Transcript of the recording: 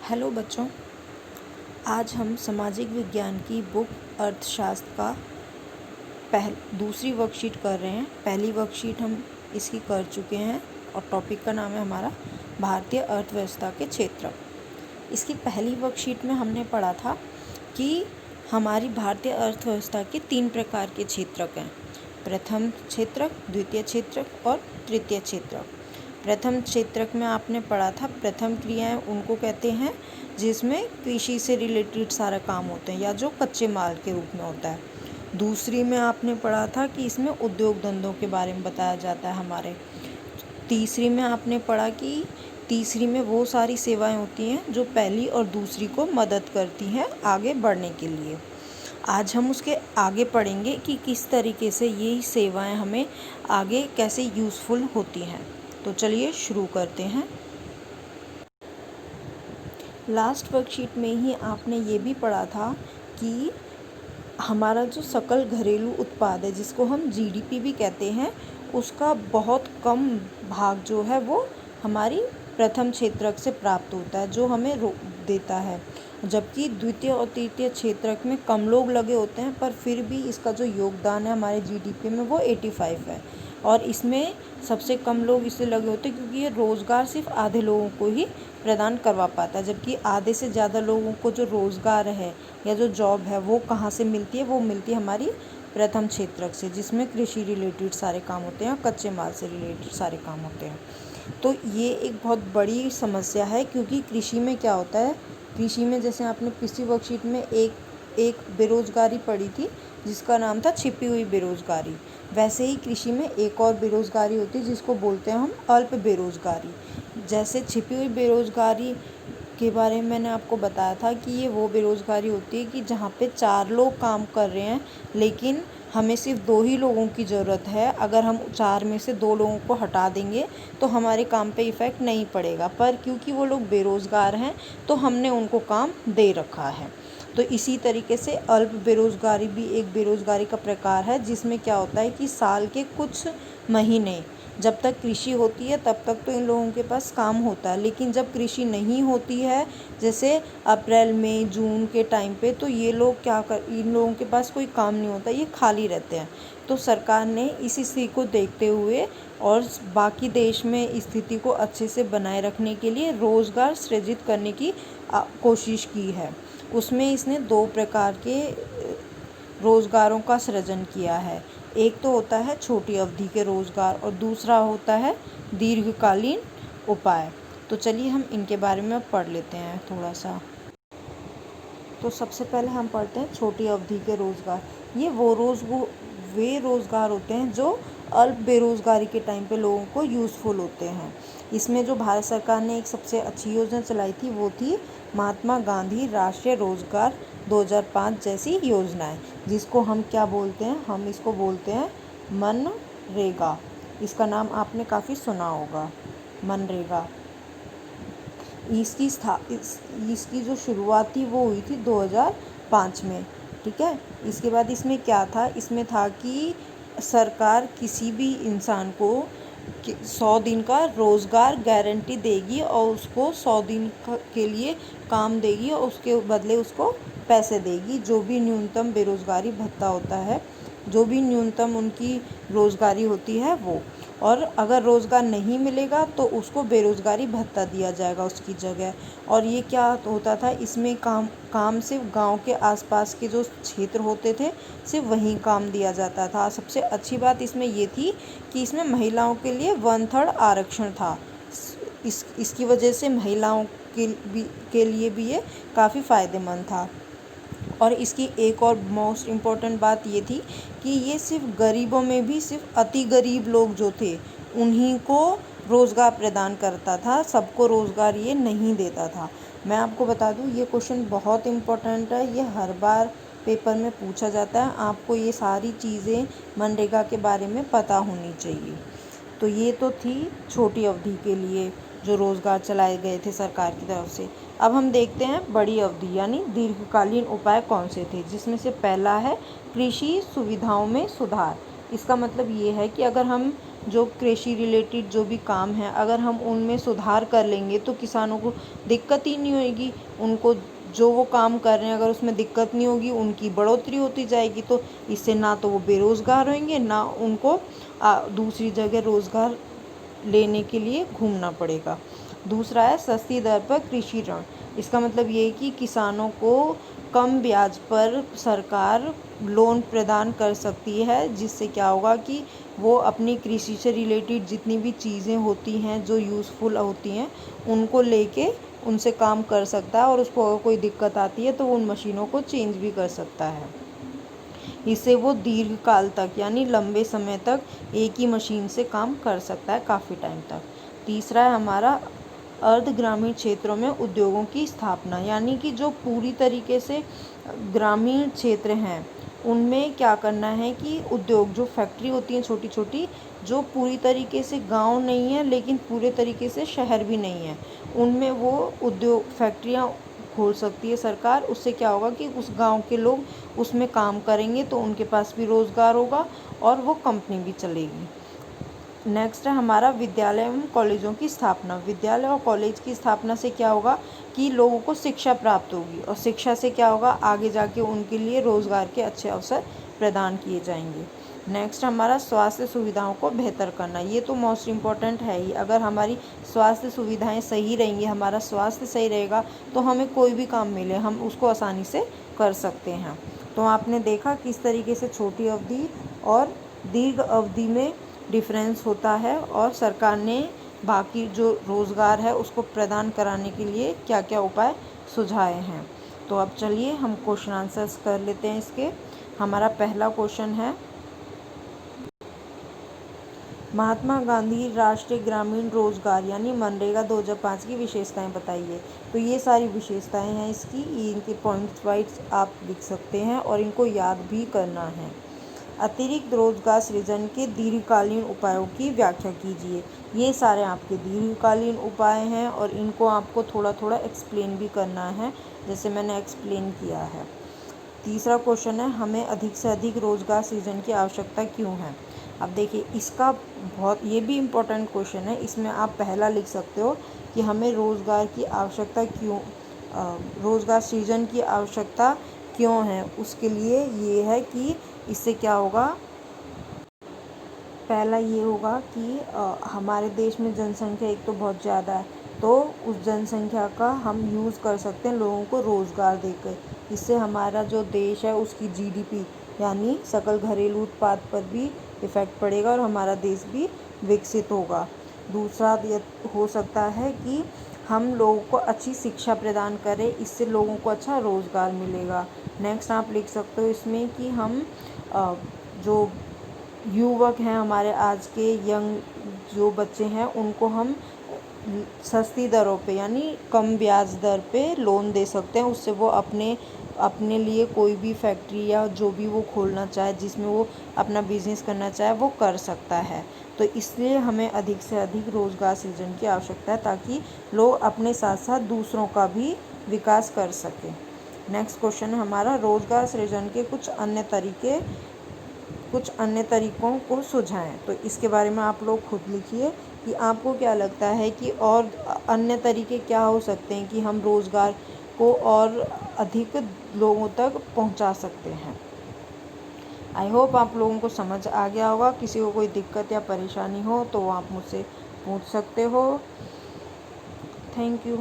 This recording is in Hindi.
हेलो बच्चों, आज हम सामाजिक विज्ञान की बुक अर्थशास्त्र का दूसरी वर्कशीट कर रहे हैं। पहली वर्कशीट हम इसकी कर चुके हैं और टॉपिक का नाम है हमारा भारतीय अर्थव्यवस्था के क्षेत्रक। इसकी पहली वर्कशीट में हमने पढ़ा था कि हमारी भारतीय अर्थव्यवस्था के 3 प्रकार के क्षेत्रक हैं। प्रथम क्षेत्रक, द्वितीय क्षेत्रक और तृतीय क्षेत्रक। प्रथम क्षेत्रक में आपने पढ़ा था प्रथम क्रियाएं उनको कहते हैं जिसमें कृषि से रिलेटेड सारा काम होते हैं या जो कच्चे माल के रूप में होता है। दूसरी में आपने पढ़ा था कि इसमें उद्योग धंधों के बारे में बताया जाता है हमारे। तीसरी में आपने पढ़ा कि तीसरी में वो सारी सेवाएं होती हैं जो पहली और दूसरी को मदद करती हैं आगे बढ़ने के लिए। आज हम उसके आगे पढ़ेंगे कि किस तरीके से ये सेवाएं हमें आगे कैसे यूज़फुल होती हैं। तो चलिए शुरू करते हैं। लास्ट वर्कशीट में ही आपने ये भी पढ़ा था कि हमारा जो सकल घरेलू उत्पाद है जिसको हम जीडीपी भी कहते हैं, उसका बहुत कम भाग जो है वो हमारी प्रथम क्षेत्रक से प्राप्त होता है जो हमें देता है, जबकि द्वितीय और तृतीय क्षेत्रक में कम लोग लगे होते हैं पर फिर भी इसका जो योगदान है हमारे जीडीपी में वो 85 है। और इसमें सबसे कम लोग इसलिए लगे होते हैं क्योंकि ये रोज़गार सिर्फ आधे लोगों को ही प्रदान करवा पाता है, जबकि आधे से ज़्यादा लोगों को जो रोज़गार है या जो जॉब है वो कहाँ से मिलती है, वो मिलती है हमारी प्रथम क्षेत्रक से, जिसमें कृषि रिलेटेड सारे काम होते हैं, कच्चे माल से रिलेटेड सारे काम होते हैं। तो ये एक बहुत बड़ी समस्या है क्योंकि कृषि में क्या होता है, कृषि में जैसे आपने पिछली वर्कशीट में एक बेरोज़गारी पढ़ी थी जिसका नाम था छिपी हुई बेरोज़गारी, वैसे ही कृषि में एक और बेरोज़गारी होती है जिसको बोलते हैं हम अल्प बेरोज़गारी। जैसे छिपी हुई बेरोज़गारी के बारे में मैंने आपको बताया था कि ये वो बेरोज़गारी होती है कि जहाँ पे 4 लोग काम कर रहे हैं लेकिन हमें सिर्फ 2 ही लोगों की ज़रूरत है। अगर हम 4 में से 2 लोगों को हटा देंगे तो हमारे काम पे इफ़ेक्ट नहीं पड़ेगा, पर क्योंकि वो लोग बेरोज़गार हैं तो हमने उनको काम दे रखा है। तो इसी तरीके से अल्प बेरोज़गारी भी एक बेरोज़गारी का प्रकार है जिसमें क्या होता है कि साल के कुछ महीने जब तक कृषि होती है तब तक तो इन लोगों के पास काम होता है, लेकिन जब कृषि नहीं होती है जैसे अप्रैल मई जून के टाइम पे, तो ये लोग इन लोगों के पास कोई काम नहीं होता, ये खाली रहते हैं। तो सरकार ने इस स्थिति को देखते हुए और बाकी देश में स्थिति को अच्छे से बनाए रखने के लिए रोज़गार सृजित करने की कोशिश की है। उसमें इसने 2 प्रकार के रोज़गारों का सृजन किया है। एक तो होता है छोटी अवधि के रोज़गार और दूसरा होता है दीर्घकालीन उपाय। तो चलिए हम इनके बारे में पढ़ लेते हैं थोड़ा सा। तो सबसे पहले हम पढ़ते हैं छोटी अवधि के रोज़गार। ये वे रोज़गार होते हैं जो अल्प बेरोज़गारी के टाइम पे लोगों को यूज़फुल होते हैं। इसमें जो भारत सरकार ने एक सबसे अच्छी योजना चलाई थी वो थी महात्मा गांधी राष्ट्रीय रोज़गार 2005 जैसी योजनाएं, जिसको हम क्या बोलते हैं, हम इसको बोलते हैं मनरेगा। इसका नाम आपने काफ़ी सुना होगा, मनरेगा। इसकी जो शुरुआत थी वो हुई थी 2005 में, ठीक है। इसके बाद इसमें क्या था, इसमें था कि सरकार किसी भी इंसान को 100 दिन का रोज़गार गारंटी देगी और उसको 100 दिन के लिए काम देगी और उसके बदले उसको पैसे देगी। जो भी न्यूनतम बेरोज़गारी भत्ता होता है, जो भी न्यूनतम उनकी रोज़गारी होती है वो, और अगर रोज़गार नहीं मिलेगा तो उसको बेरोज़गारी भत्ता दिया जाएगा उसकी जगह। और ये क्या होता था, इसमें काम सिर्फ गांव के आसपास के जो क्षेत्र होते थे सिर्फ वहीं काम दिया जाता था। सबसे अच्छी बात इसमें ये थी कि इसमें महिलाओं के लिए 1/3 आरक्षण था। इसकी वजह से महिलाओं के लिए भी ये काफ़ी फ़ायदेमंद था। और इसकी एक और मोस्ट इम्पॉर्टेंट बात ये थी कि ये सिर्फ गरीबों में भी सिर्फ अति गरीब लोग जो थे उन्हीं को रोज़गार प्रदान करता था, सबको रोज़गार ये नहीं देता था। मैं आपको बता दूं ये क्वेश्चन बहुत इम्पोर्टेंट है, ये हर बार पेपर में पूछा जाता है। आपको ये सारी चीज़ें मनरेगा के बारे में पता होनी चाहिए। तो ये तो थी छोटी अवधि के लिए जो रोज़गार चलाए गए थे सरकार की तरफ से। अब हम देखते हैं बड़ी अवधि यानी दीर्घकालीन उपाय कौन से थे, जिसमें से पहला है कृषि सुविधाओं में सुधार। इसका मतलब ये है कि अगर हम जो कृषि रिलेटेड जो भी काम है, अगर हम उनमें सुधार कर लेंगे तो किसानों को दिक्कत ही नहीं होगी। उनको जो वो काम कर रहे हैं अगर उसमें दिक्कत नहीं होगी, उनकी बढ़ोतरी होती जाएगी, तो इससे ना तो वो बेरोज़गार होंगे, ना उनको दूसरी जगह रोज़गार लेने के लिए घूमना पड़ेगा। दूसरा है सस्ती दर पर कृषि ऋण। इसका मतलब ये है कि किसानों को कम ब्याज पर सरकार लोन प्रदान कर सकती है, जिससे क्या होगा कि वो अपनी कृषि से रिलेटेड जितनी भी चीज़ें होती हैं जो यूज़फुल होती हैं उनको लेके उनसे काम कर सकता है, और उसको अगर कोई दिक्कत आती है तो वो उन मशीनों को चेंज भी कर सकता है। इससे वो दीर्घ काल तक यानी लंबे समय तक एक ही मशीन से काम कर सकता है, काफ़ी टाइम तक। तीसरा है हमारा अर्ध ग्रामीण क्षेत्रों में उद्योगों की स्थापना, यानी कि जो पूरी तरीके से ग्रामीण क्षेत्र हैं उनमें क्या करना है कि उद्योग जो फैक्ट्री होती हैं छोटी छोटी, जो पूरी तरीके से गांव नहीं है लेकिन पूरे तरीके से शहर भी नहीं है, उनमें वो उद्योग फैक्ट्रियां खोल सकती है सरकार। उससे क्या होगा कि उस गांव के लोग उसमें काम करेंगे तो उनके पास भी रोज़गार होगा और वो कंपनी भी चलेगी। नेक्स्ट है हमारा विद्यालय एवं कॉलेजों की स्थापना। विद्यालय और कॉलेज की स्थापना से क्या होगा कि लोगों को शिक्षा प्राप्त होगी, और शिक्षा से क्या होगा आगे जाके उनके लिए रोज़गार के अच्छे अवसर प्रदान किए जाएंगे। नेक्स्ट हमारा स्वास्थ्य सुविधाओं को बेहतर करना। ये तो मोस्ट इम्पॉर्टेंट है ही। अगर हमारी स्वास्थ्य सुविधाएं सही रहेंगी, हमारा स्वास्थ्य सही रहेगा, तो हमें कोई भी काम मिले हम उसको आसानी से कर सकते हैं। तो आपने देखा किस तरीके से छोटी अवधि और दीर्घ अवधि में डिफरेंस होता है, और सरकार ने बाकी जो रोज़गार है उसको प्रदान कराने के लिए क्या क्या उपाय सुझाए हैं। तो अब चलिए हम क्वेश्चन आंसर्स कर लेते हैं इसके। हमारा पहला क्वेश्चन है, महात्मा गांधी राष्ट्रीय ग्रामीण रोजगार यानी मनरेगा 2005 की विशेषताएं बताइए। तो ये सारी विशेषताएं हैं इसकी, इनके पॉइंट्स वाइज आप लिख सकते हैं और इनको याद भी करना है। अतिरिक्त रोजगार सृजन के दीर्घकालीन उपायों की व्याख्या कीजिए। ये सारे आपके दीर्घकालीन उपाय हैं और इनको आपको थोड़ा थोड़ा एक्सप्लेन भी करना है, जैसे मैंने एक्सप्लेन किया है। तीसरा क्वेश्चन है, हमें अधिक से अधिक रोजगार सृजन की आवश्यकता क्यों है। अब देखिए इसका ये भी इम्पोर्टेंट क्वेश्चन है। इसमें आप पहला लिख सकते हो कि हमें रोजगार की आवश्यकता क्यों, रोजगार सृजन की आवश्यकता क्यों है। उसके लिए ये है कि इससे क्या होगा, पहला ये होगा कि हमारे देश में जनसंख्या एक तो बहुत ज़्यादा है, तो उस जनसंख्या का हम यूज़ कर सकते हैं लोगों को रोज़गार देकर। इससे हमारा जो देश है उसकी जीडीपी यानी सकल घरेलू उत्पाद पर भी इफ़ेक्ट पड़ेगा और हमारा देश भी विकसित होगा। दूसरा ये हो सकता है कि हम लोगों को अच्छी शिक्षा प्रदान करें, इससे लोगों को अच्छा रोज़गार मिलेगा। नेक्स्ट आप लिख सकते हो इसमें कि हम जो युवक हैं हमारे आज के यंग जो बच्चे हैं उनको हम सस्ती दरों पे यानी कम ब्याज दर पे लोन दे सकते हैं। उससे वो अपने लिए कोई भी फैक्ट्री या जो भी वो खोलना चाहे, जिसमें वो अपना बिजनेस करना चाहे, वो कर सकता है। तो इसलिए हमें अधिक से अधिक रोज़गार सृजन की आवश्यकता है ताकि लोग अपने साथ साथ दूसरों का भी विकास कर सकें। नेक्स्ट क्वेश्चन है हमारा, रोज़गार सृजन के कुछ अन्य तरीकों को सुझाएं। तो इसके बारे में आप लोग खुद लिखिए कि आपको क्या लगता है कि और अन्य तरीके क्या हो सकते हैं कि हम रोज़गार को और अधिक लोगों तक पहुंचा सकते हैं। आई होप आप लोगों को समझ आ गया होगा। किसी को कोई दिक्कत या परेशानी हो तो आप मुझसे पूछ सकते हो। Thank you.